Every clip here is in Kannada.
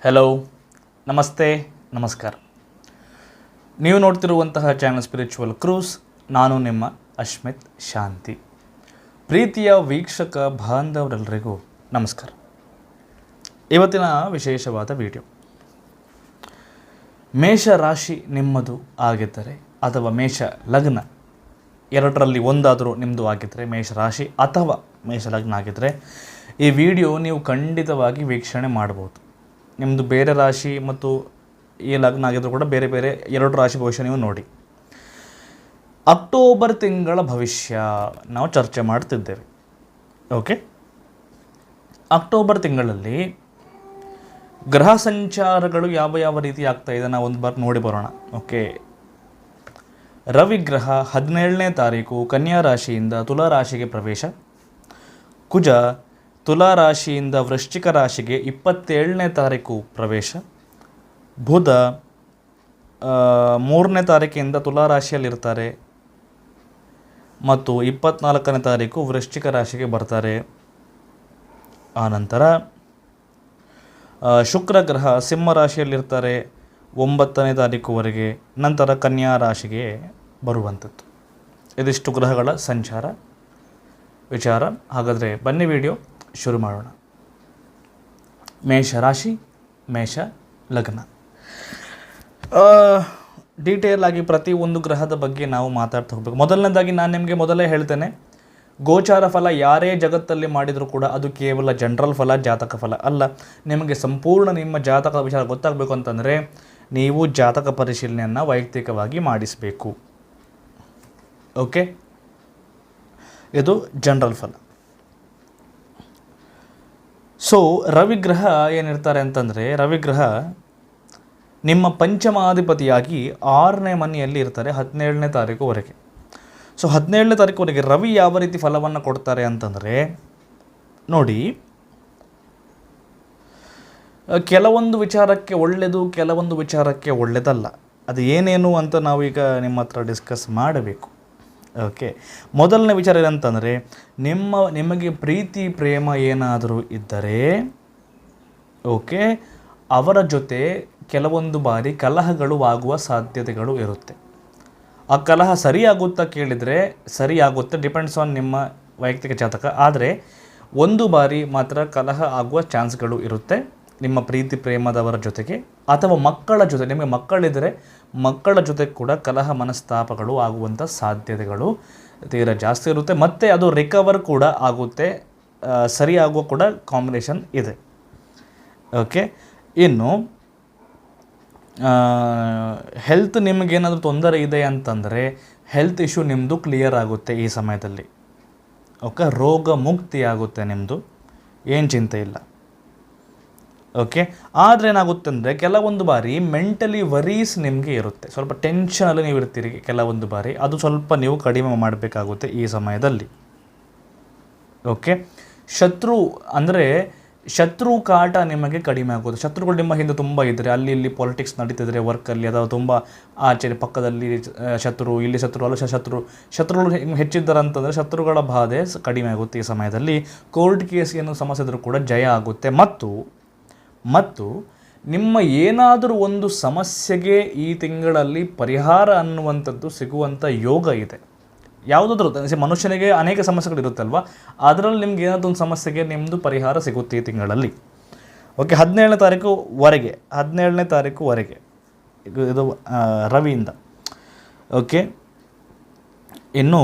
ಹೆಲೋ, ನಮಸ್ತೆ, ನಮಸ್ಕಾರ. ನೀವು ನೋಡ್ತಿರುವಂತಹ ಚಾನಲ್ ಸ್ಪಿರಿಚುವಲ್ ಕ್ರೂಸ್. ನಾನು ನಿಮ್ಮ ಅಶ್ಮಿತ್ ಶಾಂತಿ. ಪ್ರೀತಿಯ ವೀಕ್ಷಕ ಬಾಂಧವರೆಲ್ಲರಿಗೂ ನಮಸ್ಕಾರ. ಇವತ್ತಿನ ವಿಶೇಷವಾದ ವಿಡಿಯೋ, ಮೇಷ ರಾಶಿ ನಿಮ್ಮದು ಆಗಿದ್ದರೆ ಅಥವಾ ಮೇಷ ಲಗ್ನ ಎರಡರಲ್ಲಿ ಒಂದಾದರೂ ನಿಮ್ಮದು ಆಗಿದ್ದರೆ, ಮೇಷ ರಾಶಿ ಅಥವಾ ಮೇಷ ಲಗ್ನ ಆಗಿದ್ದರೆ ಈ ವಿಡಿಯೋ ನೀವು ಖಂಡಿತವಾಗಿ ವೀಕ್ಷಣೆ ಮಾಡ್ಬೋದು. ನಿಮ್ಮದು ಬೇರೆ ರಾಶಿ ಮತ್ತು ಈ ಲಗ್ನ ಆಗಿದ್ದರೂ ಕೂಡ ಬೇರೆ ಬೇರೆ ಎರಡು ರಾಶಿ ಭವಿಷ್ಯ ನೀವು ನೋಡಿ. ಅಕ್ಟೋಬರ್ ತಿಂಗಳ ಭವಿಷ್ಯ ನಾವು ಚರ್ಚೆ ಮಾಡ್ತಿದ್ದೇವೆ. ಓಕೆ, ಅಕ್ಟೋಬರ್ ತಿಂಗಳಲ್ಲಿ ಗ್ರಹ ಸಂಚಾರಗಳು ಯಾವ ಯಾವ ರೀತಿ ಆಗ್ತಾ ಇದೆ ನಾವು ಒಂದು ಬಾರಿ ನೋಡಿ ಬರೋಣ. ಓಕೆ, ರವಿಗ್ರಹ 17ನೇ ತಾರೀಕು ಕನ್ಯಾ ರಾಶಿಯಿಂದ ತುಲಾ ರಾಶಿಗೆ ಪ್ರವೇಶ. ಕುಜ ತುಲಾ ರಾಶಿಯಿಂದ ವೃಶ್ಚಿಕ ರಾಶಿಗೆ 27ನೇ ತಾರೀಕು ಪ್ರವೇಶ. ಬುಧ 3ನೇ ತಾರೀಕಿಂದ ತುಲಾ ರಾಶಿಯಲ್ಲಿರ್ತಾರೆ ಮತ್ತು 24ನೇ ತಾರೀಕು ವೃಶ್ಚಿಕ ರಾಶಿಗೆ ಬರ್ತಾರೆ. ಆನಂತರ ಶುಕ್ರ ಗ್ರಹ ಸಿಂಹ ರಾಶಿಯಲ್ಲಿರ್ತಾರೆ 9ನೇ ತಾರೀಕುವರೆಗೆ, ನಂತರ ಕನ್ಯಾ ರಾಶಿಗೆ ಬರುವಂಥದ್ದು. ಇದಿಷ್ಟು ಗ್ರಹಗಳ ಸಂಚಾರ ವಿಚಾರ. ಹಾಗಾದರೆ ಬನ್ನಿ ವಿಡಿಯೋ ಶುರು ಮಾಡೋಣ. ಮೇಷ ರಾಶಿ, ಮೇಷ ಲಗ್ನ. ಡೀಟೇಲ್ ಆಗಿ ಪ್ರತಿಯೊಂದು ಗ್ರಹದ ಬಗ್ಗೆ ನಾವು ಮಾತಾಡ್ತಾ ಹೋಗಬೇಕು. ಮೊದಲನೇದಾಗಿ ನಾನು ನಿಮಗೆ ಮೊದಲೇ ಹೇಳ್ತೇನೆ, ಗೋಚಾರ ಫಲ ಯಾರೇ ಜಗತ್ತಲ್ಲಿ ಮಾಡಿದರೂ ಕೂಡ ಅದು ಕೇವಲ ಜನರಲ್ ಫಲ, ಜಾತಕ ಫಲ ಅಲ್ಲ. ನಿಮಗೆ ಸಂಪೂರ್ಣ ನಿಮ್ಮ ಜಾತಕ ವಿಚಾರ ಗೊತ್ತಾಗಬೇಕು ಅಂತಂದರೆ ನೀವು ಜಾತಕ ಪರಿಶೀಲನೆಯನ್ನು ವೈಯಕ್ತಿಕವಾಗಿ ಮಾಡಿಸಬೇಕು. ಓಕೆ, ಇದು ಜನರಲ್ ಫಲ. ಸೊ ರವಿಗ್ರಹ ಏನಿರ್ತಾರೆ ಅಂತಂದರೆ, ರವಿಗ್ರಹ ನಿಮ್ಮ ಪಂಚಮಾಧಿಪತಿಯಾಗಿ 6ನೇ ಮನೆಯಲ್ಲಿ ಇರ್ತಾರೆ 17ನೇ ತಾರೀಕುವರೆಗೆ. ಸೊ 17ನೇ ತಾರೀಕುವರೆಗೆ ರವಿ ಯಾವ ರೀತಿ ಫಲವನ್ನು ಕೊಡ್ತಾರೆ ಅಂತಂದರೆ ನೋಡಿ, ಕೆಲವೊಂದು ವಿಚಾರಕ್ಕೆ ಒಳ್ಳೆಯದು, ಕೆಲವೊಂದು ವಿಚಾರಕ್ಕೆ ಒಳ್ಳೆಯದಲ್ಲ. ಅದು ಏನೇನು ಅಂತ ನಾವೀಗ ನಿಮ್ಮ ಹತ್ರ ಡಿಸ್ಕಸ್ ಮಾಡಬೇಕು. ಓಕೆ, ಮೊದಲನೇ ವಿಚಾರ ಏನಂತಂದರೆ, ನಿಮಗೆ ಪ್ರೀತಿ ಪ್ರೇಮ ಏನಾದರೂ ಇದ್ದರೆ ಓಕೆ, ಅವರ ಜೊತೆ ಕೆಲವೊಂದು ಬಾರಿ ಕಲಹಗಳು ಆಗುವ ಸಾಧ್ಯತೆಗಳು ಇರುತ್ತೆ. ಆ ಕಲಹ ಸರಿಯಾಗುತ್ತಾ ಕೇಳಿದರೆ ಸರಿಯಾಗುತ್ತೆ, ಡಿಪೆಂಡ್ಸ್ ಆನ್ ನಿಮ್ಮ ವೈಯಕ್ತಿಕ ಜಾತಕ. ಆದರೆ ಒಂದು ಬಾರಿ ಮಾತ್ರ ಕಲಹ ಆಗುವ ಚಾನ್ಸ್ಗಳು ಇರುತ್ತೆ ನಿಮ್ಮ ಪ್ರೀತಿ ಪ್ರೇಮದವರ ಜೊತೆಗೆ, ಅಥವಾ ಮಕ್ಕಳ ಜೊತೆ. ನಿಮಗೆ ಮಕ್ಕಳಿದ್ದರೆ ಮಕ್ಕಳ ಜೊತೆ ಕೂಡ ಕಲಹ ಮನಸ್ತಾಪಗಳು ಆಗುವಂಥ ಸಾಧ್ಯತೆಗಳು ತೀರಾ ಜಾಸ್ತಿ ಇರುತ್ತೆ. ಮತ್ತು ಅದು ರಿಕವರ್ ಕೂಡ ಆಗುತ್ತೆ, ಸರಿಯಾಗುವ ಕೂಡ ಕಾಂಬಿನೇಷನ್ ಇದೆ. ಓಕೆ, ಇನ್ನು ಹೆಲ್ತ್ ನಿಮಗೇನಾದರೂ ತೊಂದರೆ ಇದೆ ಅಂತಂದರೆ ಹೆಲ್ತ್ ಇಶ್ಯೂ ನಿಮ್ಮದು ಕ್ಲಿಯರ್ ಆಗುತ್ತೆ ಈ ಸಮಯದಲ್ಲಿ. ಓಕೆ, ರೋಗ ಮುಕ್ತಿ ಆಗುತ್ತೆ ನಿಮ್ಮದು, ಏನು ಚಿಂತೆ ಇಲ್ಲ. ಓಕೆ, ಆದರೆ ಏನಾಗುತ್ತೆ ಅಂದರೆ ಕೆಲವೊಂದು ಬಾರಿ ಮೆಂಟಲಿ ವರೀಸ್ ನಿಮಗೆ ಇರುತ್ತೆ, ಸ್ವಲ್ಪ ಟೆನ್ಷನಲ್ಲಿ ನೀವು ಇರ್ತೀರಿ ಕೆಲವೊಂದು ಬಾರಿ. ಅದು ಸ್ವಲ್ಪ ನೀವು ಕಡಿಮೆ ಮಾಡಬೇಕಾಗುತ್ತೆ ಈ ಸಮಯದಲ್ಲಿ. ಓಕೆ, ಶತ್ರು ಕಾಟ ನಿಮಗೆ ಕಡಿಮೆ ಆಗೋದು. ಶತ್ರುಗಳು ನಿಮ್ಮ ಹಿಂದೆ ತುಂಬ ಇದ್ದರೆ, ಅಲ್ಲಿ ಇಲ್ಲಿ ಪಾಲಿಟಿಕ್ಸ್ ನಡೀತಿದ್ರೆ ವರ್ಕಲ್ಲಿ, ಅಥವಾ ತುಂಬ ಆಚೆ ಪಕ್ಕದಲ್ಲಿ ಶತ್ರು, ಇಲ್ಲಿ ಶತ್ರು, ಅಲ್ಲ ಶತ್ರುಗಳು ಹೆಚ್ಚಿದ್ದಾರೆ ಅಂತಂದರೆ ಶತ್ರುಗಳ ಬಾಧೆ ಕಡಿಮೆ ಆಗುತ್ತೆ ಈ ಸಮಯದಲ್ಲಿ. ಕೋರ್ಟ್ ಕೇಸ್ ಏನು ಸಮಸ್ಯೆ ಇದ್ದರೂ ಕೂಡ ಜಯ ಆಗುತ್ತೆ. ಮತ್ತು ನಿಮ್ಮ ಏನಾದರೂ ಒಂದು ಸಮಸ್ಯೆಗೆ ಈ ತಿಂಗಳಲ್ಲಿ ಪರಿಹಾರ ಅನ್ನುವಂಥದ್ದು ಸಿಗುವಂಥ ಯೋಗ ಇದೆ. ಯಾವುದಾದ್ರೂ ಮನುಷ್ಯನಿಗೆ ಅನೇಕ ಸಮಸ್ಯೆಗಳಿರುತ್ತಲ್ವ, ಅದರಲ್ಲಿ ನಿಮ್ಗೆ ಏನಾದರೂ ಒಂದು ಸಮಸ್ಯೆಗೆ ನಿಮ್ಮದು ಪರಿಹಾರ ಸಿಗುತ್ತೆ ಈ ತಿಂಗಳಲ್ಲಿ. ಓಕೆ, 17ನೇ ತಾರೀಕುವರೆಗೆ ಇದು ರವಿಯಿಂದ. ಓಕೆ, ಇನ್ನು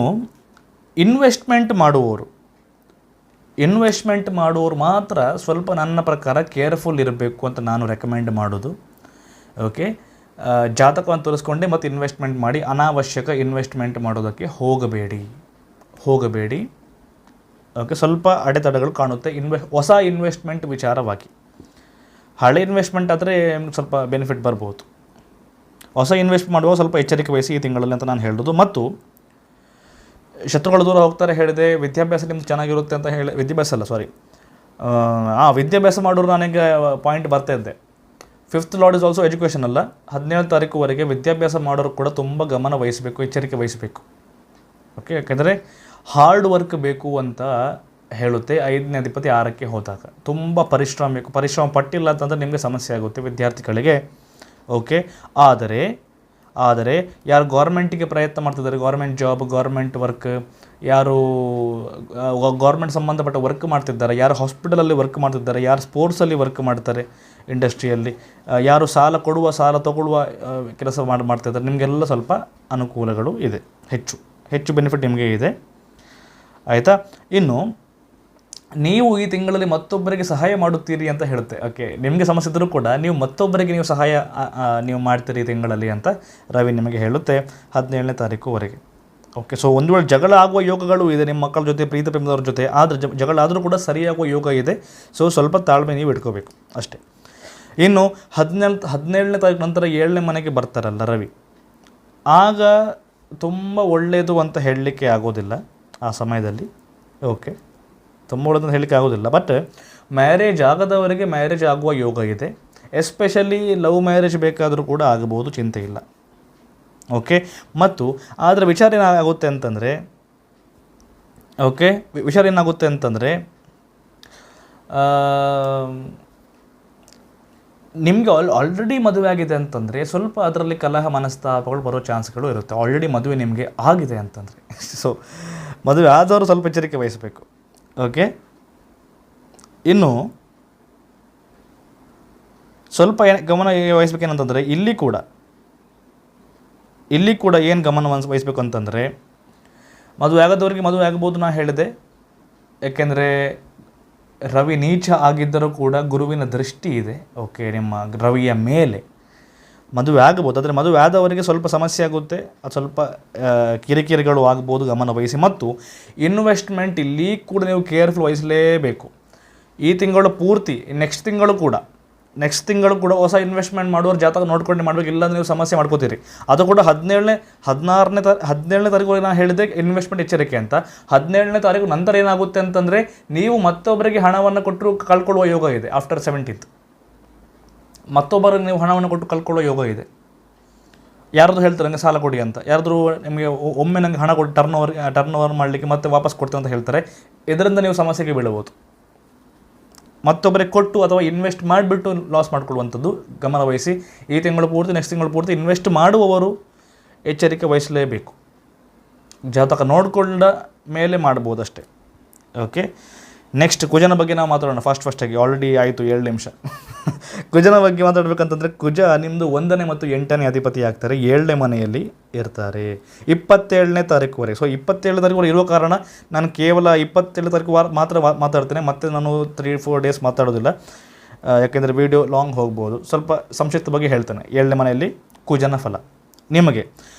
ಇನ್ವೆಸ್ಟ್ಮೆಂಟ್ ಮಾಡುವವರು ಮಾತ್ರ ಸ್ವಲ್ಪ ನನ್ನ ಪ್ರಕಾರ ಕೇರ್ಫುಲ್ ಇರಬೇಕು ಅಂತ ನಾನು ರೆಕಮೆಂಡ್ ಮಾಡೋದು. ಓಕೆ, ಜಾತಕವನ್ನು ತೋರಿಸ್ಕೊಂಡೆ ಮತ್ತು ಇನ್ವೆಸ್ಟ್ಮೆಂಟ್ ಮಾಡಿ, ಅನಾವಶ್ಯಕ ಇನ್ವೆಸ್ಟ್ಮೆಂಟ್ ಮಾಡೋದಕ್ಕೆ ಹೋಗಬೇಡಿ. ಓಕೆ, ಸ್ವಲ್ಪ ಅಡೆತಡೆಗಳು ಕಾಣುತ್ತೆ ಹೊಸ ಇನ್ವೆಸ್ಟ್ಮೆಂಟ್ ವಿಚಾರವಾಗಿ. ಹಳೆ ಇನ್ವೆಸ್ಟ್ಮೆಂಟ್ ಆದರೆ ಸ್ವಲ್ಪ ಬೆನಿಫಿಟ್ ಬರ್ಬೋದು. ಹೊಸ ಇನ್ವೆಸ್ಟ್ ಮಾಡುವಾಗ ಸ್ವಲ್ಪ ಎಚ್ಚರಿಕೆ ವಹಿಸಿ ಈ ತಿಂಗಳಲ್ಲಿ ಅಂತ ನಾನು ಹೇಳೋದು. ಮತ್ತು ಶತ್ರುಗಳು ದೂರ ಹೋಗ್ತಾರೆ ಹೇಳಿದೆ, ವಿದ್ಯಾಭ್ಯಾಸ ನಿಮ್ದು ಚೆನ್ನಾಗಿರುತ್ತೆ ಅಂತ ಹೇಳಿ, ವಿದ್ಯಾಭ್ಯಾಸ ಮಾಡೋರು ನನಗೆ ಪಾಯಿಂಟ್ ಬರ್ತಾ ಇದ್ದೆ. 5th lord is also education ಅಲ್ಲ. 17ನೇ ತಾರೀಕುವರೆಗೆ ವಿದ್ಯಾಭ್ಯಾಸ ಮಾಡೋರು ಕೂಡ ತುಂಬ ಗಮನ ವಹಿಸಬೇಕು, ಎಚ್ಚರಿಕೆ ವಹಿಸಬೇಕು. ಓಕೆ, ಯಾಕೆಂದರೆ ಹಾರ್ಡ್ ವರ್ಕ್ ಬೇಕು ಅಂತ ಹೇಳುತ್ತೆ 5ನೇ ಅಧಿಪತಿ 6ಕ್ಕೆ ಹೋದಾಗ. ತುಂಬ ಪರಿಶ್ರಮ ಪಟ್ಟಿಲ್ಲ ಅಂತಂದರೆ ನಿಮಗೆ ಸಮಸ್ಯೆ ಆಗುತ್ತೆ ವಿದ್ಯಾರ್ಥಿಗಳಿಗೆ. ಓಕೆ, ಆದರೆ ಯಾರು ಗೌರ್ಮೆಂಟಿಗೆ ಪ್ರಯತ್ನ ಮಾಡ್ತಿದ್ದಾರೆ, ಗೌರ್ಮೆಂಟ್ ಜಾಬ್, ಗೌರ್ಮೆಂಟ್ ವರ್ಕ್, ಯಾರು ಗೌರ್ಮೆಂಟ್ ಸಂಬಂಧಪಟ್ಟ ವರ್ಕ್ ಮಾಡ್ತಿದ್ದಾರೆ, ಯಾರು ಹಾಸ್ಪಿಟಲಲ್ಲಿ ವರ್ಕ್ ಮಾಡ್ತಿದ್ದಾರೆ, ಯಾರು ಸ್ಪೋರ್ಟ್ಸಲ್ಲಿ ವರ್ಕ್ ಮಾಡ್ತಾರೆ, ಇಂಡಸ್ಟ್ರಿಯಲ್ಲಿ ಯಾರು ಸಾಲ ಕೊಡುವ ಸಾಲ ತಗೊಳ್ಳುವ ಕೆಲಸ ಮಾಡ್ತಿದ್ದಾರೆ, ನಿಮಗೆಲ್ಲ ಸ್ವಲ್ಪ ಅನುಕೂಲಗಳು ಇದೆ, ಹೆಚ್ಚು ಬೆನಿಫಿಟ್ ನಿಮಗೆ ಇದೆ. ಆಯಿತಾ? ಇನ್ನು ನೀವು ಈ ತಿಂಗಳಲ್ಲಿ ಮತ್ತೊಬ್ಬರಿಗೆ ಸಹಾಯ ಮಾಡುತ್ತೀರಿ ಅಂತ ಹೇಳುತ್ತೆ. ಓಕೆ, ನಿಮಗೆ ಸಮಸ್ಯೆ ಇದ್ದರೂ ಕೂಡ ನೀವು ಮತ್ತೊಬ್ಬರಿಗೆ ನೀವು ಸಹಾಯ ನೀವು ಮಾಡ್ತೀರಿ ಈ ತಿಂಗಳಲ್ಲಿ ಅಂತ ರವಿ ನಿಮಗೆ ಹೇಳುತ್ತೆ 17ನೇ ತಾರೀಕುವರೆಗೆ. ಓಕೆ, ಸೊ ಒಂದು ವೇಳೆ ಜಗಳ ಆಗುವ ಯೋಗಗಳು ಇದೆ ನಿಮ್ಮ ಮಕ್ಕಳ ಜೊತೆ, ಪ್ರೀತಿ ಪ್ರೇಮದವ್ರ ಜೊತೆ, ಆದರೆ ಜಗಳ ಆದರೂ ಕೂಡ ಸರಿಯಾಗುವ ಯೋಗ ಇದೆ. ಸೊ ಸ್ವಲ್ಪ ತಾಳ್ಮೆ ನೀವು ಇಟ್ಕೋಬೇಕು ಅಷ್ಟೇ. ಇನ್ನು 17ನೇ ತಾರೀಕು ನಂತರ 7ನೇ ಮನೆಗೆ ಬರ್ತಾರಲ್ಲ ರವಿ, ಆಗ ತುಂಬ ಒಳ್ಳೆಯದು ಅಂತ ಹೇಳಲಿಕ್ಕೆ ಆಗೋದಿಲ್ಲ ಆ ಸಮಯದಲ್ಲಿ. ಓಕೆ, ತುಂಬ ಒಳ್ಳೆಯದು ಅಂತ ಹೇಳಲಿಕ್ಕೆ ಆಗೋದಿಲ್ಲ. ಬಟ್ ಮ್ಯಾರೇಜ್ ಆಗದವರಿಗೆ ಮ್ಯಾರೇಜ್ ಆಗುವ ಯೋಗ ಇದೆ. ಎಸ್ಪೆಷಲಿ ಲವ್ ಮ್ಯಾರೇಜ್ ಬೇಕಾದರೂ ಕೂಡ ಆಗಬಹುದು, ಚಿಂತೆ ಇಲ್ಲ. ಓಕೆ, ಮತ್ತು ಅದರ ವಿಚಾರ ಏನಾಗುತ್ತೆ ಅಂತಂದರೆ ನಿಮಗೆ ಆಲ್ರೆಡಿ ಮದುವೆ ಆಗಿದೆ ಅಂತಂದರೆ ಸ್ವಲ್ಪ ಅದರಲ್ಲಿ ಕಲಹ ಮನಸ್ತಾಪಗಳು ಬರೋ ಚಾನ್ಸ್ಗಳು ಇರುತ್ತೆ. ಆಲ್ರೆಡಿ ಮದುವೆ ನಿಮಗೆ ಆಗಿದೆ ಅಂತಂದರೆ ಸೊ ಮದುವೆ ಆದವರು ಸ್ವಲ್ಪ ಎಚ್ಚರಿಕೆ ವಹಿಸಬೇಕು. ಓಕೆ, ಇನ್ನು ಸ್ವಲ್ಪ ಗಮನ ವಹಿಸ್ಬೇಕೇನಂತಂದರೆ ಇಲ್ಲಿ ಕೂಡ ಏನು ಗಮನ ವಹಿಸ್ಬೇಕು ಅಂತಂದರೆ, ಮದುವೆ ಆಗೋದವ್ರಿಗೆ ಮದುವೆ ಆಗ್ಬೋದು ನಾನು ಹೇಳಿದೆ. ಯಾಕೆಂದರೆ ರವಿ ನೀಚ ಆಗಿದ್ದರೂ ಕೂಡ ಗುರುವಿನ ದೃಷ್ಟಿ ಇದೆ. ಓಕೆ, ನಿಮ್ಮ ರವಿಯ ಮೇಲೆ ಮದುವೆ ಆಗಬಹುದು. ಆದರೆ ಮದುವೆ ಆದವರಿಗೆ ಸ್ವಲ್ಪ ಸಮಸ್ಯೆ ಆಗುತ್ತೆ, ಅದು ಸ್ವಲ್ಪ ಕಿರಿಕಿರಿಗಳು ಆಗ್ಬೋದು, ಗಮನ ವಹಿಸಿ. ಮತ್ತು ಇನ್ವೆಸ್ಟ್ಮೆಂಟ್ ಇಲ್ಲಿ ಕೂಡ ನೀವು ಕೇರ್ಫುಲ್ ವಹಿಸಲೇಬೇಕು. ಈ ತಿಂಗಳು ಪೂರ್ತಿ, ನೆಕ್ಸ್ಟ್ ತಿಂಗಳು ಕೂಡ ಹೊಸ ಇನ್ವೆಸ್ಟ್ಮೆಂಟ್ ಮಾಡೋರು ಜಾತಕ ನೋಡ್ಕೊಂಡು ಮಾಡಬೇಕು, ಇಲ್ಲಾಂದ್ರೆ ನೀವು ಸಮಸ್ಯೆ ಮಾಡ್ಕೋತೀರಿ. ಅದು ಕೂಡ 17ನೇ ತಾರೀಕು ನಾನು ಹೇಳಿದೆ ಇನ್ವೆಸ್ಟ್ಮೆಂಟ್ ಎಚ್ಚರಿಕೆ ಅಂತ. 17ನೇ ತಾರೀಕು ನಂತರ ಏನಾಗುತ್ತೆ ಅಂತಂದರೆ, ನೀವು ಮತ್ತೊಬ್ಬರಿಗೆ ಹಣವನ್ನು ಕೊಟ್ಟರು ಕಳ್ಕೊಳ್ಳುವ ಯೋಗ ಇದೆ. ಆಫ್ಟರ್ 17th ಮತ್ತೊಬ್ಬರಿಗೆ ನೀವು ಹಣವನ್ನು ಕೊಟ್ಟು ಕಳ್ಕೊಳ್ಳೋ ಯೋಗ ಇದೆ. ಯಾರಾದರೂ ಹೇಳ್ತಾರೆ ನನಗೆ ಸಾಲ ಕೊಡಿ ಅಂತ, ಯಾರಾದರೂ ನಿಮಗೆ ಒಮ್ಮೆ ನನಗೆ ಹಣ ಕೊಟ್ಟು ಟರ್ನ್ ಓವರ್ ಮಾಡಲಿಕ್ಕೆ ಮತ್ತೆ ವಾಪಸ್ ಕೊಡ್ತೇವೆ ಅಂತ ಹೇಳ್ತಾರೆ. ಇದರಿಂದ ನೀವು ಸಮಸ್ಯೆಗೆ ಬೀಳಬಹುದು. ಮತ್ತೊಬ್ಬರಿಗೆ ಕೊಟ್ಟು ಅಥವಾ ಇನ್ವೆಸ್ಟ್ ಮಾಡಿಬಿಟ್ಟು ಲಾಸ್ ಮಾಡ್ಕೊಳ್ಳುವಂಥದ್ದು ಗಮನ ವಹಿಸಿ. ಈ ತಿಂಗಳು ಪೂರ್ತಿ, ನೆಕ್ಸ್ಟ್ ತಿಂಗಳು ಪೂರ್ತಿ ಇನ್ವೆಸ್ಟ್ ಮಾಡುವವರು ಎಚ್ಚರಿಕೆ ವಹಿಸಲೇಬೇಕು. ಜಾತಕ ನೋಡಿಕೊಂಡ ಮೇಲೆ ಮಾಡ್ಬೋದು ಅಷ್ಟೇ. ಓಕೆ, ನೆಕ್ಸ್ಟ್ ಕುಜನ ಬಗ್ಗೆ ನಾವು ಮಾತಾಡೋಣ ಫಸ್ಟಾಗಿ. ಆಲ್ರೆಡಿ ಆಯಿತು 7 ನಿಮಿಷ. ಕುಜನ ಬಗ್ಗೆ ಮಾತಾಡಬೇಕಂತಂದರೆ, ಕುಜ ನಿಮ್ಮದು 1ನೇ ಮತ್ತು 8ನೇ ಅಧಿಪತಿ ಆಗ್ತಾರೆ, 7ನೇ ಮನೆಯಲ್ಲಿ ಇರ್ತಾರೆ 27ನೇ ತಾರೀಕುವರೆಗೆ. ಸೊ 27ನೇ ತಾರೀಕುವರೆಗೆ ಇರುವ ಕಾರಣ ನಾನು ಕೇವಲ 27ನೇ ತಾರೀಕು ಮಾತ್ರ ಮಾತಾಡ್ತೇನೆ. ಮತ್ತು ನಾನು 3-4 ಡೇಸ್ ಮಾತಾಡೋದಿಲ್ಲ, ಯಾಕೆಂದರೆ ವಿಡಿಯೋ ಲಾಂಗ್ ಹೋಗ್ಬೋದು. ಸ್ವಲ್ಪ ಸಂಕ್ಷಿಪ್ತ ಬಗ್ಗೆ ಹೇಳ್ತೇನೆ. 7ನೇ ಮನೆಯಲ್ಲಿ ಕುಜನ ಫಲ ನಿಮಗೆ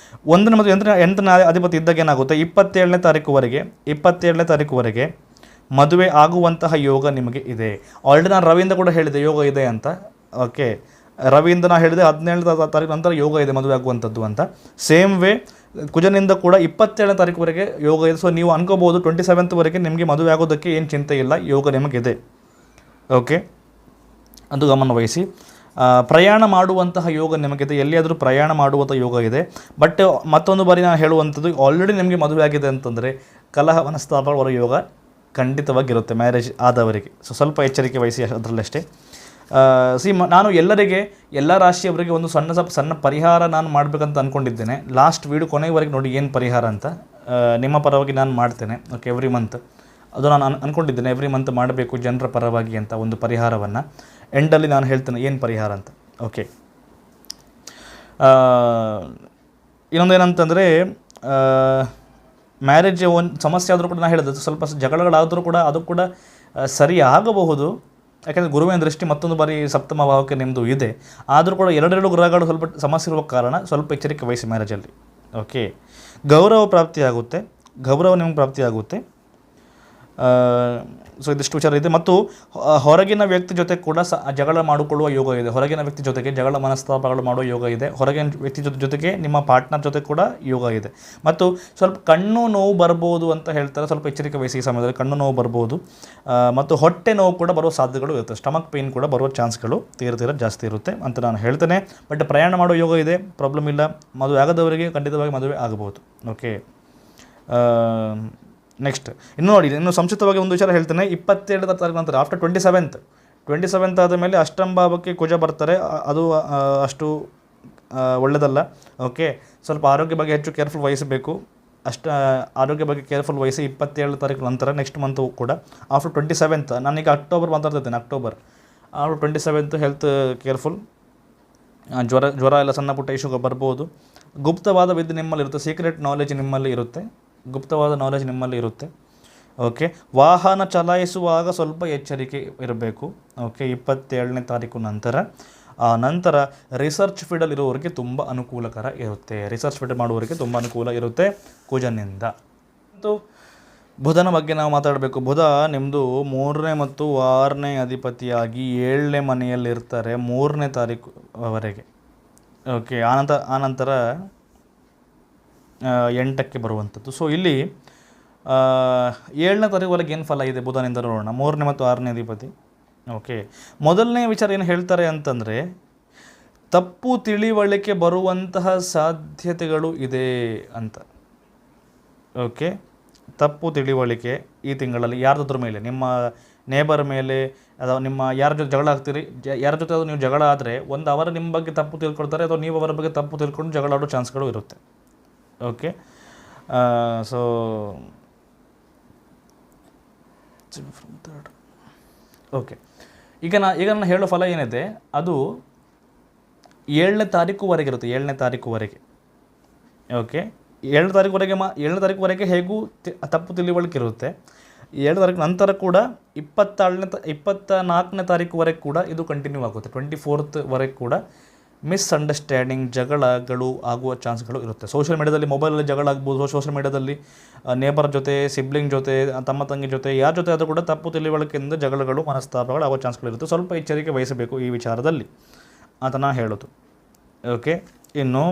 1ನೇ ಮತ್ತು 8ನೇ ಅಧಿಪತಿ ಇದ್ದಾಗ ಏನಾಗುತ್ತೆ, 27ನೇ ತಾರೀಕುವರೆಗೆ ಮದುವೆ ಆಗುವಂತಹ ಯೋಗ ನಿಮಗೆ ಇದೆ. ಆಲ್ರೆಡಿ ನಾನು ರವಿಯಿಂದ ಕೂಡ ಹೇಳಿದೆ ಯೋಗ ಇದೆ ಅಂತ. ಓಕೆ, ರವಿಯಿಂದ ನಾನು ಹೇಳಿದೆ 17ನೇ ತಾರೀಕು ನಂತರ ಯೋಗ ಇದೆ ಮದುವೆ ಆಗುವಂಥದ್ದು ಅಂತ. ಸೇಮ್ ವೇ ಕುಜನಿಂದ ಕೂಡ 27ನೇ ತಾರೀಕುವರೆಗೆ ಯೋಗ ಇದೆ. ಸೊ ನೀವು ಅನ್ಕೋಬೋದು 27th ನಿಮಗೆ ಮದುವೆ ಆಗೋದಕ್ಕೆ ಏನು ಚಿಂತೆ ಇಲ್ಲ, ಯೋಗ ನಿಮಗಿದೆ. ಓಕೆ, ಅದು ಗಮನ ವಹಿಸಿ. ಪ್ರಯಾಣ ಮಾಡುವಂತಹ ಯೋಗ ನಿಮಗಿದೆ, ಎಲ್ಲಿಯಾದರೂ ಪ್ರಯಾಣ ಮಾಡುವಂಥ ಯೋಗ ಇದೆ. ಬಟ್ ಮತ್ತೊಂದು ಬಾರಿ ನಾನು ಹೇಳುವಂಥದ್ದು, ಆಲ್ರೆಡಿ ನಿಮಗೆ ಮದುವೆ ಆಗಿದೆ ಅಂತಂದರೆ ಕಲಹ ಮನಸ್ತಾಪಗಳ ಬರೋ ಯೋಗ ಖಂಡಿತವಾಗಿರುತ್ತೆ ಮ್ಯಾರೇಜ್ ಆದವರಿಗೆ. ಸೊ ಸ್ವಲ್ಪ ಎಚ್ಚರಿಕೆ ವಹಿಸಿ ಅದರಲ್ಲಷ್ಟೇ. ನಾನು ಎಲ್ಲ ರಾಶಿಯವರಿಗೆ ಒಂದು ಸಣ್ಣ ಪರಿಹಾರ ನಾನು ಮಾಡಬೇಕಂತ ಅಂದ್ಕೊಂಡಿದ್ದೇನೆ. ಲಾಸ್ಟ್ ವೀಡಿಯೋ ಕೊನೆಯವರೆಗೆ ನೋಡಿ ಏನು ಪರಿಹಾರ ಅಂತ ನಿಮ್ಮ ಪರವಾಗಿ ನಾನು ಮಾಡ್ತೇನೆ. ಓಕೆ, ಎವ್ರಿ ಮಂತ್ ಅದು ನಾನು ಅಂದ್ಕೊಂಡಿದ್ದೇನೆ, ಎವ್ರಿ ಮಂತ್ ಮಾಡಬೇಕು ಜನರ ಪರವಾಗಿ ಅಂತ ಒಂದು ಪರಿಹಾರವನ್ನು. ಎಂಡಲ್ಲಿ ನಾನು ಹೇಳ್ತೇನೆ ಏನು ಪರಿಹಾರ ಅಂತ. ಓಕೆ, ಇನ್ನೊಂದು ಏನಂತಂದರೆ, ಮ್ಯಾರೇಜ್ ಒಂದು ಸಮಸ್ಯೆ ಆದರೂ ಕೂಡ ನಾನು ಹೇಳಿದೆ, ಸ್ವಲ್ಪ ಜಗಳಗಳಾದರೂ ಕೂಡ ಅದು ಕೂಡ ಸರಿ ಆಗಬಹುದು. ಯಾಕೆಂದರೆ ಗುರುವಿನ ದೃಷ್ಟಿ ಮತ್ತೊಂದು ಬಾರಿ 7ಮ ಭಾವಕ್ಕೆ ನಿಮ್ಮದು ಇದೆ. ಆದರೂ ಕೂಡ 2 ಗ್ರಹಗಳು ಸ್ವಲ್ಪ ಸಮಸ್ಯೆ ಇರುವ ಕಾರಣ ಸ್ವಲ್ಪ ಎಚ್ಚರಿಕೆ ವಹಿಸಿ ಮ್ಯಾರೇಜಲ್ಲಿ. ಓಕೆ, ಗೌರವ ನಿಮಗೆ ಪ್ರಾಪ್ತಿಯಾಗುತ್ತೆ. ಸೊ ಇದಿಷ್ಟು ವಿಚಾರ ಇದೆ. ಮತ್ತು ಹೊರಗಿನ ವ್ಯಕ್ತಿ ಜೊತೆ ಕೂಡ ಜಗಳ ಮಾಡಿಕೊಳ್ಳುವ ಯೋಗ ಇದೆ. ಹೊರಗಿನ ವ್ಯಕ್ತಿ ಜೊತೆಗೆ ಜಗಳ ಮನಸ್ತಾಪಗಳು ಮಾಡುವ ಯೋಗ ಇದೆ. ಹೊರಗಿನ ವ್ಯಕ್ತಿ ಜೊತೆಗೆ ನಿಮ್ಮ ಪಾರ್ಟ್ನರ್ ಜೊತೆ ಕೂಡ ಯೋಗ ಇದೆ. ಮತ್ತು ಸ್ವಲ್ಪ ಕಣ್ಣು ನೋವು ಬರ್ಬೋದು ಅಂತ ಹೇಳ್ತಾರೆ, ಸ್ವಲ್ಪ ಎಚ್ಚರಿಕೆ ವಹಿಸಿ. ಈ ಸಮಯದಲ್ಲಿ ಕಣ್ಣು ನೋವು ಬರ್ಬೋದು. ಮತ್ತು ಹೊಟ್ಟೆ ನೋವು ಕೂಡ ಬರುವ ಸಾಧ್ಯತೆಗಳು ಇರುತ್ತೆ. ಸ್ಟಮಕ್ ಪೇಯ್ನ್ ಕೂಡ ಬರುವ ಚಾನ್ಸ್ಗಳು ತೀರ ಜಾಸ್ತಿ ಇರುತ್ತೆ ಅಂತ ನಾನು ಹೇಳ್ತೇನೆ. ಬಟ್ ಪ್ರಯಾಣ ಮಾಡೋ ಯೋಗ ಇದೆ, ಪ್ರಾಬ್ಲಮ್ ಇಲ್ಲ. ಮದುವೆ ಆಗದವರಿಗೆ ಖಂಡಿತವಾಗಿ ಮದುವೆ ಆಗಬಹುದು. ಓಕೆ, ನೆಕ್ಸ್ಟ್ ಇನ್ನು ನೋಡಿ, ಇನ್ನು ಸಂಕ್ಷಿಪ್ತವಾಗಿ ಒಂದು ವಿಚಾರ ಹೇಳ್ತೇನೆ. 27ರ ತಾರೀಕು ನಂತರ ಆಫ್ಟರ್ 27th ಆದ ಮೇಲೆ ಅಷ್ಟಮ ಭಾವಕ್ಕೆ ಕುಜ ಬರ್ತಾರೆ. ಅದು ಅಷ್ಟು ಒಳ್ಳೆಯದಲ್ಲ. ಓಕೆ, ಸ್ವಲ್ಪ ಆರೋಗ್ಯ ಬಗ್ಗೆ ಹೆಚ್ಚು ಕೇರ್ಫುಲ್ ವಹಿಸಬೇಕು. ಆರೋಗ್ಯ ಬಗ್ಗೆ ಕೇರ್ಫುಲ್ ವಹಿಸಿ. 27 ತಾರೀಕು ನಂತರ ನೆಕ್ಸ್ಟ್ ಮಂತು ಕೂಡ ಆಫ್ಟರ್ 27th, ನಾನೀಗ ಅಕ್ಟೋಬರ್ ಮಾತಾಡ್ತಿದ್ದೇನೆ. After 27th health careful. ಜ್ವರ ಎಲ್ಲ ಸಣ್ಣ ಪುಟ್ಟ ಇಶ್ಯೂ ಬರ್ಬೋದು. ಗುಪ್ತವಾದ ವಿದ್ಯೆ ನಿಮ್ಮಲ್ಲಿ ಇರುತ್ತೆ, ಸೀಕ್ರೆಟ್ ನಾಲೆಜ್ ನಿಮ್ಮಲ್ಲಿ ಇರುತ್ತೆ, ಗುಪ್ತವಾದ ನಾಲೆಜ್ ನಿಮ್ಮಲ್ಲಿ ಇರುತ್ತೆ. ಓಕೆ, ವಾಹನ ಚಲಾಯಿಸುವಾಗ ಸ್ವಲ್ಪ ಎಚ್ಚರಿಕೆ ಇರಬೇಕು. ಓಕೆ, 27ನೇ ತಾರೀಕು ನಂತರ. ನಂತರ ರಿಸರ್ಚ್ ಫೀಲ್ಡಲ್ಲಿ ಇರುವವರಿಗೆ ತುಂಬ ಅನುಕೂಲಕರ ಇರುತ್ತೆ. ರಿಸರ್ಚ್ ಫೀಲ್ಡ್ ಮಾಡುವವರಿಗೆ ತುಂಬ ಅನುಕೂಲ ಇರುತ್ತೆ ಕುಜನಿಂದ. ಮತ್ತು ಬುಧನ ಬಗ್ಗೆ ನಾವು ಮಾತಾಡಬೇಕು. ಬುಧ ನಿಮ್ಮದು 3ನೇ ಮತ್ತು 6ನೇ ಅಧಿಪತಿಯಾಗಿ 7ನೇ ಮನೆಯಲ್ಲಿರ್ತಾರೆ 3ನೇ ತಾರೀಕುವರೆಗೆ. ಓಕೆ, ಆನಂತರ 8ಕ್ಕೆ ಬರುವಂಥದ್ದು. ಸೊ ಇಲ್ಲಿ 7ನೇ ತಾರೀಕುವರೆಗೆ ಏನು ಫಲ ಇದೆ ಬುಧನಿಂದ ನೋಡೋಣ. 3ನೇ ಮತ್ತು 6ನೇ ಅಧಿಪತಿ. ಓಕೆ, ಮೊದಲನೇ ವಿಚಾರ ಏನು ಹೇಳ್ತಾರೆ ಅಂತಂದರೆ, ತಪ್ಪು ತಿಳಿವಳಿಕೆ ಬರುವಂತಹ ಸಾಧ್ಯತೆಗಳು ಇದೆ ಅಂತ. ಓಕೆ, ತಪ್ಪು ತಿಳಿವಳಿಕೆ ಈ ತಿಂಗಳಲ್ಲಿ ಯಾರ್ದಾದ್ರ ಮೇಲೆ, ನಿಮ್ಮ ನೇಬರ್ ಮೇಲೆ, ಅಥವಾ ನಿಮ್ಮ ಯಾರ ಜೊತೆ ಜಗಳ ಆಗ್ತೀರಿ, ಯಾರ ಜೊತೆ ಅದು ನೀವು ಜಗಳ ಆದರೆ ಒಂದು ಅವರು ನಿಮ್ಮ ಬಗ್ಗೆ ತಪ್ಪು ತಿಳ್ಕೊಳ್ತಾರೆ, ಅಥವಾ ನೀವು ಅವರ ಬಗ್ಗೆ ತಪ್ಪು ತಿಳ್ಕೊಂಡು ಜಗಳ ಆಡೋ ಚಾನ್ಸ್ಗಳು ಇರುತ್ತೆ. ಓಕೆ, ಸೊ ಓಕೆ, ಈಗ ನಾನು ಹೇಳೋ ಫಲ ಏನಿದೆ ಅದು 7ನೇ ತಾರೀಕುವರೆಗೆ ಇರುತ್ತೆ. 7ನೇ ತಾರೀಕುವರೆಗೆ. ಓಕೆ, 7ನೇ ತಾರೀಕುವರೆಗೆ ಹೇಗೂ ತಪ್ಪು ತಿಳಿವಳಿಕೆ ಇರುತ್ತೆ. 7ನೇ ತಾರೀಕು ನಂತರ ಕೂಡ 24ನೇ ತಾರೀಕುವರೆಗೆ ಕೂಡ ಇದು ಕಂಟಿನ್ಯೂ ಆಗುತ್ತೆ. 24th ಕೂಡ ಮಿಸ್ಅಂಡರ್ಸ್ಟ್ಯಾಂಡಿಂಗ್, ಜಗಳಗಳು ಆಗುವ ಚಾನ್ಸ್ಗಳು ಇರುತ್ತೆ. ಸೋಷಿಯಲ್ ಮೀಡಿಯಾದಲ್ಲಿ, ಮೊಬೈಲಲ್ಲಿ ಜಗಳ ಆಗ್ಬೋದು. ಸೋಷಿಯಲ್ ಮೀಡಿಯಾದಲ್ಲಿ ನೇಬರ್ ಜೊತೆ, ಸಿಬ್ಲಿಂಗ್ ಜೊತೆ, ತಮ್ಮ ತಂಗಿ ಜೊತೆ, ಯಾರ ಜೊತೆ ಆದರೂ ಕೂಡ ತಪ್ಪು ತಿಳಿವಳಿಕೆಯಿಂದ ಜಗಳಗಳು, ಮನಸ್ತಾಪಗಳು ಆಗೋ ಚಾನ್ಸ್ಗಳಿರುತ್ತೆ. ಸ್ವಲ್ಪ ಎಚ್ಚರಿಕೆ ವಹಿಸಬೇಕು ಈ ವಿಚಾರದಲ್ಲಿ ಅಂತ ನಾನು ಹೇಳೋದು. ಓಕೆ, ಇನ್ನು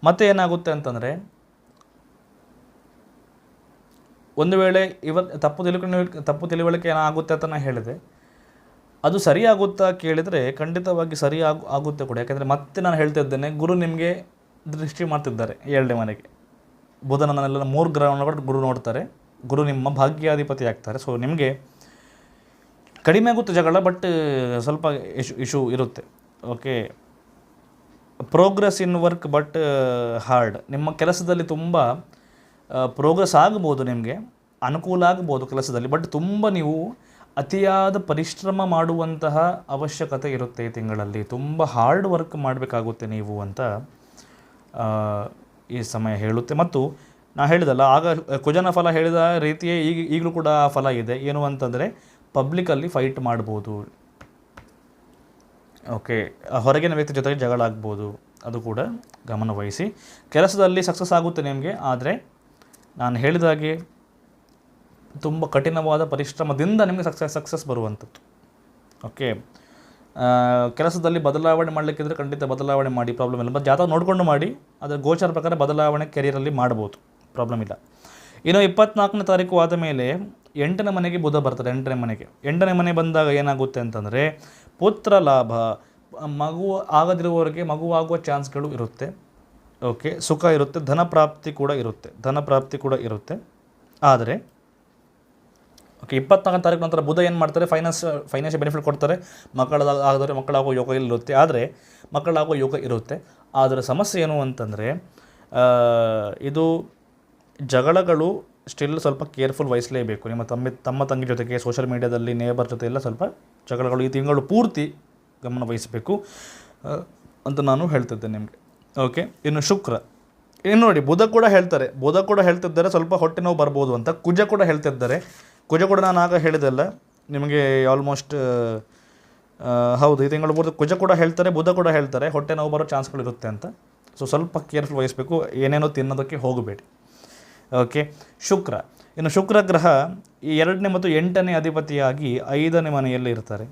ಮತ್ತೆ ಏನಾಗುತ್ತೆ ಅಂತಂದರೆ, ಒಂದು ವೇಳೆ ತಪ್ಪು ತಿಳುವಳಿಕೆ ಏನಾಗುತ್ತೆ ಅಂತ ನಾನು ಹೇಳಿದೆ, ಅದು ಸರಿಯಾಗುತ್ತಾ ಕೇಳಿದರೆ ಖಂಡಿತವಾಗಿ ಆಗುತ್ತೆ ಕೂಡ. ಯಾಕೆಂದರೆ ಮತ್ತೆ ನಾನು ಹೇಳ್ತಾ ಇದ್ದೇನೆ, ಗುರು ನಿಮಗೆ ದೃಷ್ಟಿ ಮಾಡ್ತಿದ್ದಾರೆ 7ನೇ ಮನೆಗೆ. ಬುಧನನ್ನೆಲ್ಲ 3 ಗ್ರಹಗಳನ್ನು ಗುರು ನೋಡ್ತಾರೆ. ಗುರು ನಿಮ್ಮ ಭಾಗ್ಯಾಧಿಪತಿ ಆಗ್ತಾರೆ. ಸೊ ನಿಮಗೆ ಕಡಿಮೆ ಆಗುತ್ತೆ ಜಗಳ, ಬಟ್ ಸ್ವಲ್ಪ ಇಶ್ಯೂ ಇರುತ್ತೆ. Okay, progress in work but hard. ನಿಮ್ಮ ಕೆಲಸದಲ್ಲಿ ತುಂಬ ಪ್ರೋಗ್ರೆಸ್ ಆಗ್ಬೋದು, ನಿಮಗೆ ಅನುಕೂಲ ಆಗ್ಬೋದು ಕೆಲಸದಲ್ಲಿ, ಬಟ್ ತುಂಬ ನೀವು ಅತಿಯಾದ ಪರಿಶ್ರಮ ಮಾಡುವಂತಹ ಅವಶ್ಯಕತೆ ಇರುತ್ತೆ ಈ ತಿಂಗಳಲ್ಲಿ. ತುಂಬ ಹಾರ್ಡ್ ವರ್ಕ್ ಮಾಡಬೇಕಾಗುತ್ತೆ ನೀವು ಅಂತ ಈ ಸಮಯ ಹೇಳುತ್ತೆ. ಮತ್ತು ನಾನು ಹೇಳಿದಲ್ಲ ಆಗ ಕುಜನ ಫಲ ಹೇಳಿದ ರೀತಿಯೇ ಈಗಲೂ ಕೂಡ ಆ ಫಲ ಇದೆ. ಏನು ಅಂತಂದರೆ, ಪಬ್ಲಿಕಲ್ಲಿ ಫೈಟ್ ಮಾಡ್ಬೋದು. ಓಕೆ, ಹೊರಗಿನ ವ್ಯಕ್ತಿ ಜೊತೆಗೆ ಜಗಳ ಆಗ್ಬೋದು, ಅದು ಕೂಡ ಗಮನವಹಿಸಿ. ಕೆಲಸದಲ್ಲಿ ಸಕ್ಸಸ್ ಆಗುತ್ತೆ ನಿಮಗೆ, ಆದರೆ ನಾನು ಹೇಳಿದಾಗೆ ತುಂಬ ಕಠಿಣವಾದ ಪರಿಶ್ರಮದಿಂದ ನಿಮಗೆ ಸಕ್ಸಸ್ ಬರುವಂಥದ್ದು. ಓಕೆ, ಕೆಲಸದಲ್ಲಿ ಬದಲಾವಣೆ ಮಾಡಲಿಕ್ಕಿದ್ರೆ ಖಂಡಿತ ಬದಲಾವಣೆ ಮಾಡಿ, ಪ್ರಾಬ್ಲಮ್ ಇಲ್ಲ. ಬಟ್ ಜಾತಕ ನೋಡಿಕೊಂಡು ಮಾಡಿ, ಅದರ ಗೋಚಾರ ಪ್ರಕಾರ ಬದಲಾವಣೆ ಕೆರಿಯರಲ್ಲಿ ಮಾಡ್ಬೋದು, ಪ್ರಾಬ್ಲಮ್ ಇಲ್ಲ. ಇನ್ನು 24ನೇ ತಾರೀಕು ಆದ ಮೇಲೆ 8ನೇ ಮನೆಗೆ ಬುಧ ಬರ್ತಾರೆ. 8ನೇ ಮನೆ ಬಂದಾಗ ಏನಾಗುತ್ತೆ ಅಂತಂದರೆ, ಪುತ್ರ ಲಾಭ, ಮಗು ಆಗದಿರುವವರಿಗೆ ಮಗುವಾಗುವ ಚಾನ್ಸ್ಗಳು ಇರುತ್ತೆ. ಓಕೆ, ಸುಖ ಇರುತ್ತೆ, ಧನ ಪ್ರಾಪ್ತಿ ಕೂಡ ಇರುತ್ತೆ. ಆದರೆ ಓಕೆ, 24ನೇ ತಾರೀಕು ನಂತರ ಬುಧ ಏನು ಮಾಡ್ತಾರೆ, ಫೈನಾನ್ಷಿಯಲ್ ಬೆನಿಫಿಟ್ ಕೊಡ್ತಾರೆ. ಆಗದರೆ ಮಕ್ಕಳಾಗೋ ಯೋಗ ಇರುತ್ತೆ. ಆದರೆ ಮಕ್ಕಳಾಗೋ ಯೋಗ ಇರುತ್ತೆ. ಆದರೆ ಸಮಸ್ಯೆ ಏನು ಅಂತಂದರೆ, ಇದು ಜಗಳಗಳು ಸ್ಟಿಲ್ ಸ್ವಲ್ಪ ಕೇರ್ಫುಲ್ ವಹಿಸಲೇಬೇಕು. ನಿಮ್ಮ ತಮ್ಮ ತಂಗಿ ಜೊತೆಗೆ, ಸೋಷಿಯಲ್ ಮೀಡಿಯಾದಲ್ಲಿ, ನೇಬರ್ ಜೊತೆ ಎಲ್ಲ ಸ್ವಲ್ಪ ಜಗಳಗಳು ಈ ತಿಂಗಳು ಪೂರ್ತಿ ಗಮನ ವಹಿಸಬೇಕು ಅಂತ ನಾನು ಹೇಳ್ತಿದ್ದೆ ನಿಮಗೆ. ಓಕೆ, ಇನ್ನು ಶುಕ್ರ, ಇನ್ನು ನೋಡಿ, ಬುಧ ಕೂಡ ಹೇಳ್ತಿದ್ದಾರೆ ಸ್ವಲ್ಪ ಹೊಟ್ಟೆ ನೋವು ಬರ್ಬೋದು ಅಂತ. ಕುಜ ಕೂಡ ಹೇಳ್ತಿದ್ದಾರೆ. ಕುಜ ಕೂಡ ನಾನು ಆಗ ಹೇಳಿದೆಲ್ಲ ನಿಮಗೆ, ಆಲ್ಮೋಸ್ಟ್ ಹೌದು, ಈ ತಿಂಗಳು ಪೂರ್ತಿ ಕುಜ ಕೂಡ ಹೇಳ್ತಾರೆ, ಬುಧ ಕೂಡ ಹೇಳ್ತಾರೆ ಹೊಟ್ಟೆ ನೋವು ಬರೋ ಚಾನ್ಸ್ಗಳಿರುತ್ತೆ ಅಂತ. ಸೊ ಸ್ವಲ್ಪ ಕೇರ್ಫುಲ್ ವಹಿಸಬೇಕು, ಏನೇನೋ ತಿನ್ನೋದಕ್ಕೆ ಹೋಗಬೇಡಿ. ಓಕೆ, ಇನ್ನು ಶುಕ್ರ ಗ್ರಹ ಈ 2ನೇ ಮತ್ತು 8ನೇ ಅಧಿಪತಿಯಾಗಿ 5ನೇ ಮನೆಯಲ್ಲಿ ಇರ್ತಾರೆ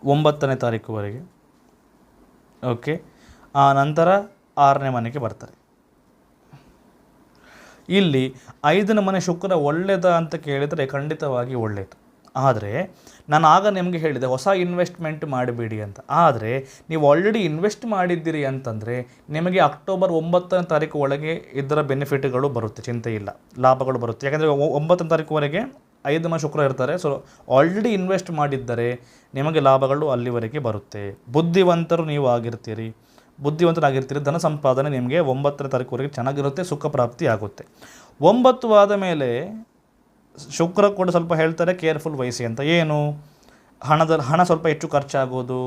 9ನೇ ತಾರೀಕುವರೆಗೆ. ಓಕೆ, ಆ ನಂತರ 6ನೇ ಮನೆಗೆ ಬರ್ತಾರೆ. ಇಲ್ಲಿ 5ನೇ ಮನೆ ಶುಕ್ರ ಒಳ್ಳೆಯದ ಅಂತ ಕೇಳಿದರೆ ಖಂಡಿತವಾಗಿ ಒಳ್ಳೆಯದು. ಆದರೆ ನಾನು ಆಗ ನಿಮಗೆ ಹೇಳಿದೆ ಹೊಸ ಇನ್ವೆಸ್ಟ್ಮೆಂಟ್ ಮಾಡಬೇಡಿ ಅಂತ. ಆದರೆ ನೀವು ಆಲ್ರೆಡಿ ಇನ್ವೆಸ್ಟ್ ಮಾಡಿದ್ದೀರಿ ಅಂತಂದರೆ ನಿಮಗೆ ಅಕ್ಟೋಬರ್ 9ನೇ ತಾರೀಕು ಒಳಗೆ ಇದರ ಬೆನಿಫಿಟ್ಗಳು ಬರುತ್ತೆ, ಚಿಂತೆ ಇಲ್ಲ, ಲಾಭಗಳು ಬರುತ್ತೆ. ಯಾಕಂದರೆ 9ನೇ ತಾರೀಕುವರೆಗೆ 5 ದಿನ ಶುಕ್ರ ಇರ್ತಾರೆ. ಸೊ ಆಲ್ರೆಡಿ ಇನ್ವೆಸ್ಟ್ ಮಾಡಿದ್ದರೆ ನಿಮಗೆ ಲಾಭಗಳು ಅಲ್ಲಿವರೆಗೆ ಬರುತ್ತೆ. ಬುದ್ಧಿವಂತರು ನೀವು ಬುದ್ಧಿವಂತರಾಗಿರ್ತೀರಿ. ಧನ ಸಂಪಾದನೆ ನಿಮಗೆ 9ನೇ ತಾರೀಕುವರೆಗೆ ಚೆನ್ನಾಗಿರುತ್ತೆ, ಸುಖ ಪ್ರಾಪ್ತಿ ಆಗುತ್ತೆ. 9 ಆದ ಮೇಲೆ ಶುಕ್ರ ಕೂಡ ಸ್ವಲ್ಪ ಹೇಳ್ತಾರೆ ಕೇರ್ಫುಲ್ ವಹಿಸಿ ಅಂತ. ಏನು, ಹಣ ಸ್ವಲ್ಪ ಹೆಚ್ಚು ಖರ್ಚಾಗೋದು,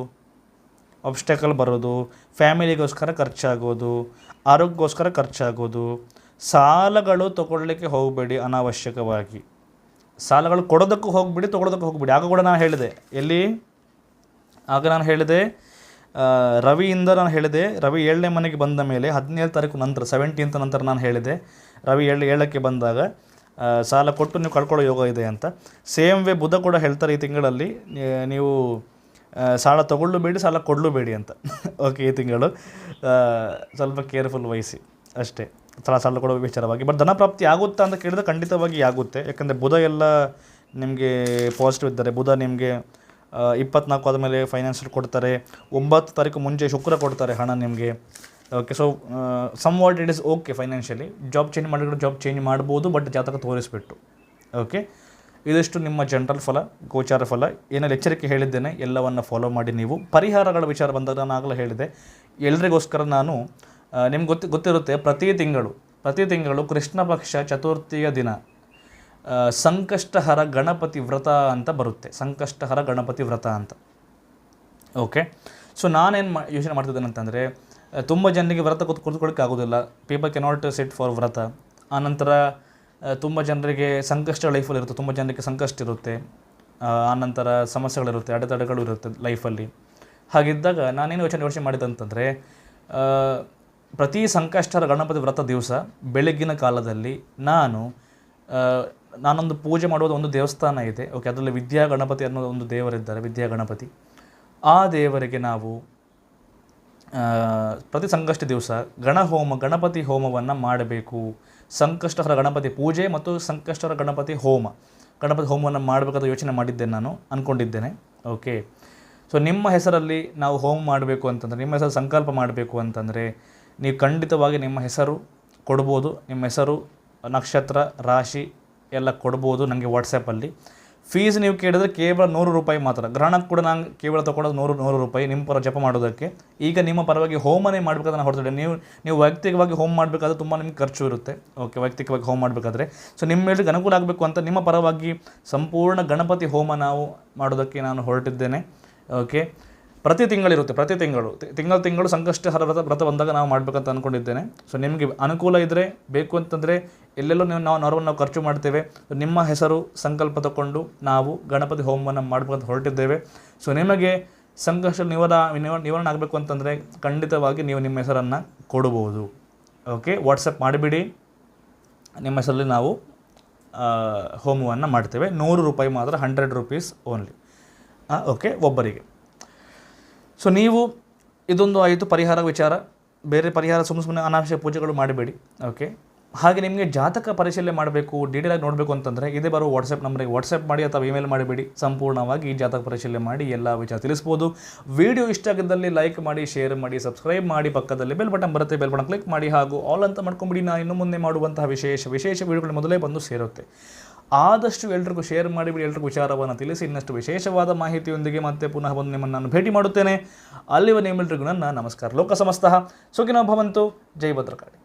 ಆಬ್ಸ್ಟಕಲ್ ಬರೋದು, ಫ್ಯಾಮಿಲಿಗೋಸ್ಕರ ಖರ್ಚಾಗೋದು, ಆರೋಗ್ಯಕ್ಕೋಸ್ಕರ ಖರ್ಚಾಗೋದು. ಸಾಲಗಳು ತೊಗೊಳ್ಲಿಕ್ಕೆ ಹೋಗಬೇಡಿ ಅನಾವಶ್ಯಕವಾಗಿ. ಸಾಲಗಳು ಕೊಡೋದಕ್ಕೂ ಹೋಗ್ಬಿಡಿ, ತೊಗೊಳೋದಕ್ಕೂ ಹೋಗ್ಬಿಡಿ. ಆಗ ಕೂಡ ನಾನು ಹೇಳಿದೆ, ನಾನು ಹೇಳಿದೆ ರವಿಯಿಂದ ನಾನು ಹೇಳಿದೆ, ರವಿ 7ನೇ ಮನೆಗೆ ಬಂದ ಮೇಲೆ 17 ತಾರೀಕು ನಂತರ 17th ನಂತರ ನಾನು ಹೇಳಿದೆ, ರವಿ 7ಕ್ಕೆ ಬಂದಾಗ ಸಾಲ ಕೊಟ್ಟು ನೀವು ಕಳ್ಕೊಳ್ಳೋ ಯೋಗ ಇದೆ ಅಂತ. ಸೇಮ್ ವೇ ಬುಧ ಕೂಡ ಹೇಳ್ತಾರೆ ಈ ತಿಂಗಳಲ್ಲಿ ನೀವು ಸಾಲ ತೊಗೊಳ್ಳಬೇಡಿ, ಸಾಲ ಕೊಡಲೂಬೇಡಿ ಅಂತ. ಓಕೆ, ಈ ತಿಂಗಳು ಸ್ವಲ್ಪ ಕೇರ್ಫುಲ್ ವಹಿಸಿ ಅಷ್ಟೇ, ಸಾಲ ಕೊಡೋ ವಿಚಾರವಾಗಿ. ಬಟ್ ಧನ ಪ್ರಾಪ್ತಿ ಆಗುತ್ತಾ ಅಂತ ಕೇಳಿದ್ರೆ ಖಂಡಿತವಾಗಿ ಆಗುತ್ತೆ. ಯಾಕಂದರೆ ಬುಧ ಎಲ್ಲ ನಿಮಗೆ ಪಾಸಿಟಿವ್ ಇದ್ದಾರೆ. ಬುಧ ನಿಮಗೆ 24 ಆದಮೇಲೆ ಫೈನಾನ್ಷಿಯಲ್ ಕೊಡ್ತಾರೆ. 9 ತಾರೀಕು ಮುಂಚೆ ಶುಕ್ರ ಕೊಡ್ತಾರೆ ಹಣ ನಿಮಗೆ. Okay, so somewhat it is okay financially. Job change ಮಾಡಿದ್ರೆ ಜಾಬ್ ಚೇಂಜ್ ಮಾಡ್ಬೋದು, ಬಟ್ ಜಾತಕ ತೋರಿಸ್ಬಿಟ್ಟು. ಓಕೆ, ಇದಿಷ್ಟು ನಿಮ್ಮ ಜನರಲ್ ಫಲ, ಗೋಚಾರ ಫಲ. ಏನೆಲ್ಲ ಎಚ್ಚರಿಕೆ ಹೇಳಿದ್ದೇನೆ ಎಲ್ಲವನ್ನು ಫಾಲೋ ಮಾಡಿ. ನೀವು ಪರಿಹಾರಗಳ ವಿಚಾರ ಬಂದಾಗ ನಾನು ಆಗಲೇ ಹೇಳಿದೆ, ಎಲ್ರಿಗೋಸ್ಕರ ನಾನು ನಿಮ್ಗೆ ಗೊತ್ತಿರುತ್ತೆ, ಪ್ರತಿ ತಿಂಗಳು ಕೃಷ್ಣ ಪಕ್ಷ ಚತುರ್ಥಿಯ ದಿನ ಸಂಕಷ್ಟಹರ ಗಣಪತಿ ವ್ರತ ಅಂತ ಬರುತ್ತೆ. ಸಂಕಷ್ಟಹರ ಗಣಪತಿ ವ್ರತ ಅಂತ. ಓಕೆ, ಸೊ ನಾನೇನು ಯೋಚನೆ ಮಾಡ್ತಿದ್ದೇನೆ ಅಂತಂದರೆ, ತುಂಬ ಜನರಿಗೆ ವ್ರತ ಕೂತ್ಕೊಳ್ಳಿಕ್ಕೆ ಆಗೋದಿಲ್ಲ. ಪೀಪಲ್ ಕೆನಾಟ್ ಸಿಟ್ ಫಾರ್ ವ್ರತ. ಆನಂತರ ತುಂಬ ಜನರಿಗೆ ಸಂಕಷ್ಟ ಲೈಫಲ್ಲಿ ಇರುತ್ತೆ, ತುಂಬ ಜನರಿಗೆ ಸಂಕಷ್ಟ ಇರುತ್ತೆ, ಆನಂತರ ಸಮಸ್ಯೆಗಳಿರುತ್ತೆ, ಅಡೆತಡೆಗಳು ಇರುತ್ತೆ ಲೈಫಲ್ಲಿ. ಹಾಗಿದ್ದಾಗ ನಾನೇನು ಯೋಚನೆ ಮಾಡಿದೆ ಅಂತಂದರೆ, ಪ್ರತಿ ಸಂಕಷ್ಟರ ಗಣಪತಿ ವ್ರತ ದಿವಸ ಬೆಳಗ್ಗಿನ ಕಾಲದಲ್ಲಿ ನಾನೊಂದು ಪೂಜೆ ಮಾಡುವುದು ಒಂದು ದೇವಸ್ಥಾನ ಇದೆ. ಓಕೆ, ಅದರಲ್ಲಿ ವಿದ್ಯಾ ಗಣಪತಿ ಅನ್ನೋ ಒಂದು ದೇವರಿದ್ದಾರೆ, ವಿದ್ಯಾ ಗಣಪತಿ. ಆ ದೇವರಿಗೆ ನಾವು ಪ್ರತಿ ಸಂಕಷ್ಟ ದಿವಸ ಗಣಪತಿ ಹೋಮವನ್ನು ಮಾಡಬೇಕು. ಸಂಕಷ್ಟಹರ ಗಣಪತಿ ಪೂಜೆ ಮತ್ತು ಸಂಕಷ್ಟಹರ ಗಣಪತಿ ಹೋಮವನ್ನು ಮಾಡಬೇಕಾದ ಯೋಚನೆ ಮಾಡಿದ್ದೇನೆ, ನಾನು ಅಂದ್ಕೊಂಡಿದ್ದೇನೆ. ಓಕೆ, ಸೊ ನಿಮ್ಮ ಹೆಸರಲ್ಲಿ ನಾವು ಹೋಮ ಮಾಡಬೇಕು ಅಂತಂದರೆ, ನಿಮ್ಮ ಹೆಸರು ಸಂಕಲ್ಪ ಮಾಡಬೇಕು ಅಂತಂದರೆ ನೀವು ಖಂಡಿತವಾಗಿ ನಿಮ್ಮ ಹೆಸರು ಕೊಡ್ಬೋದು. ನಿಮ್ಮ ಹೆಸರು, ನಕ್ಷತ್ರ, ರಾಶಿ ಎಲ್ಲ ಕೊಡ್ಬೋದು ನನಗೆ ವಾಟ್ಸಪ್ಪಲ್ಲಿ. ಫೀಸ್ ನೀವು ಕೇಳಿದ್ರೆ ಕೇವಲ 100 ರೂಪಾಯಿ ಮಾತ್ರ. ಗ್ರಹಣಕ್ಕೆ ಕೂಡ ನಾನು ಕೇವಲ ತೊಗೊಳೋದು 100 ರೂಪಾಯಿ ನಿಮ್ಮ ಪರ ಜಪ ಮಾಡೋದಕ್ಕೆ. ಈಗ ನಿಮ್ಮ ಪರವಾಗಿ ಹೋಮನೇ ಮಾಡಬೇಕಾದ್ರೆ ನಾನು ಹೊರಟಿದ್ದೆ. ನೀವು ವೈಯಕ್ತಿಕವಾಗಿ ಹೋಮ ಮಾಡಬೇಕಾದ್ರೆ ತುಂಬ ನಿಮ್ಗೆ ಖರ್ಚು ಇರುತ್ತೆ. ಓಕೆ, ವೈಯಕ್ತಿಕವಾಗಿ ಹೋಮ ಮಾಡಬೇಕಾದ್ರೆ. ಸೊ ನಿಮ್ಮ ಎಲ್ರಿಗೆ ಅನುಕೂಲ ಆಗಬೇಕು ಅಂತ ನಿಮ್ಮ ಪರವಾಗಿ ಸಂಪೂರ್ಣ ಗಣಪತಿ ಹೋಮ ನಾವು ಮಾಡೋದಕ್ಕೆ ನಾನು ಹೊರಟಿದ್ದೇನೆ. ಓಕೆ, ಪ್ರತಿ ತಿಂಗಳು ಸಂಕಷ್ಟಹರ ವ್ರತ ಬಂದಾಗ ನಾವು ಮಾಡಬೇಕಂತ ಅಂದ್ಕೊಂಡಿದ್ದೇನೆ. ಸೊ ನಿಮಗೆ ಅನುಕೂಲ ಇದ್ದರೆ, ಬೇಕು ಅಂತಂದರೆ, ಎಲ್ಲೆಲ್ಲೋ ನಾವು ಖರ್ಚು ಮಾಡ್ತೇವೆ. ನಿಮ್ಮ ಹೆಸರು ಸಂಕಲ್ಪ ತಗೊಂಡು ನಾವು ಗಣಪತಿ ಹೋಮವನ್ನು ಮಾಡಬೇಕಂತ ಹೊರಟಿದ್ದೇವೆ. ಸೊ ನಿಮಗೆ ಸಂಕಷ್ಟ ನಿವಾರಣೆ ಆಗಬೇಕು ಅಂತಂದರೆ ಖಂಡಿತವಾಗಿ ನೀವು ನಿಮ್ಮ ಹೆಸರನ್ನು ಕೊಡ್ಬೋದು. ಓಕೆ, ವಾಟ್ಸಪ್ ಮಾಡಿಬಿಡಿ, ನಿಮ್ಮ ಹೆಸರಲ್ಲಿ ನಾವು ಹೋಮವನ್ನು ಮಾಡ್ತೇವೆ. 100 ರೂಪಾಯಿ ಮಾತ್ರ, 100 ರೂಪೀಸ್ ಓನ್ಲಿ. ಓಕೆ, ಒಬ್ಬರಿಗೆ. ಸೊ ನೀವು ಇದೊಂದು ಆಯಿತು ಪರಿಹಾರ ವಿಚಾರ. ಬೇರೆ ಪರಿಹಾರ ಸುಮ್ಮನೆ ಅನಾವಶ್ಯಕ ಪೂಜೆಗಳು ಮಾಡಬೇಡಿ. ಓಕೆ, ಹಾಗೆ ನಿಮಗೆ ಜಾತಕ ಪರಿಶೀಲನೆ ಮಾಡಬೇಕು, ಡೀಟೇಲಾಗಿ ನೋಡಬೇಕು ಅಂತಂದರೆ ಇದೇ ಬರೋ ವಾಟ್ಸಪ್ ನಂಬರಿಗೆ ವಾಟ್ಸಪ್ ಮಾಡಿ ಅಥವಾ ಇಮೇಲ್ ಮಾಡಿಬಿಡಿ. ಸಂಪೂರ್ಣವಾಗಿ ಈ ಜಾತಕ ಪರಿಶೀಲನೆ ಮಾಡಿ ಎಲ್ಲ ವಿಚಾರ ತಿಳಿಸ್ಬೋದು. ವಿಡಿಯೋ ಇಷ್ಟ ಆಗಿದ್ದಲ್ಲಿ ಲೈಕ್ ಮಾಡಿ, ಶೇರ್ ಮಾಡಿ, ಸಬ್ಸ್ಕ್ರೈಬ್ ಮಾಡಿ. ಪಕ್ಕದಲ್ಲಿ ಬೆಲ್ ಬಟನ್ ಬರುತ್ತೆ, ಬೆಲ್ ಬಟನ್ ಕ್ಲಿಕ್ ಮಾಡಿ ಹಾಗೂ ಆಲ್ ಅಂತ ಮಾಡ್ಕೊಂಬಿಡಿ. ನಾನು ಇನ್ನು ಮುಂದೆ ಮಾಡುವಂತಹ ವಿಶೇಷ ವಿಡಿಯೋಗಳು ಮೊದಲೇ ಬಂದು ಸೇರುತ್ತೆ. ಆದಷ್ಟು ಎಲ್ರಿಗೂ ಶೇರ್ ಮಾಡಿಬಿಡಿ, ಎಲ್ರಿಗೂ ವಿಚಾರವನ್ನು ತಿಳಿಸಿ. ಇನ್ನಷ್ಟು ವಿಶೇಷವಾದ ಮಾಹಿತಿಯೊಂದಿಗೆ ಮತ್ತೆ ಪುನಃ ಬಂದು ನಿಮ್ಮನ್ನು ನಾನು ಭೇಟಿ ಮಾಡುತ್ತೇನೆ. ಅಲ್ಲಿವ ನಿಮ್ಮೆಲ್ಲರಿಗೂ ನನ್ನ ನಮಸ್ಕಾರ. ಲೋಕ ಸಮಸ್ತಃ ಸುಖಿನೋ ಭವಂತು. ಜೈ ಭದ್ರಕಾಳಿ.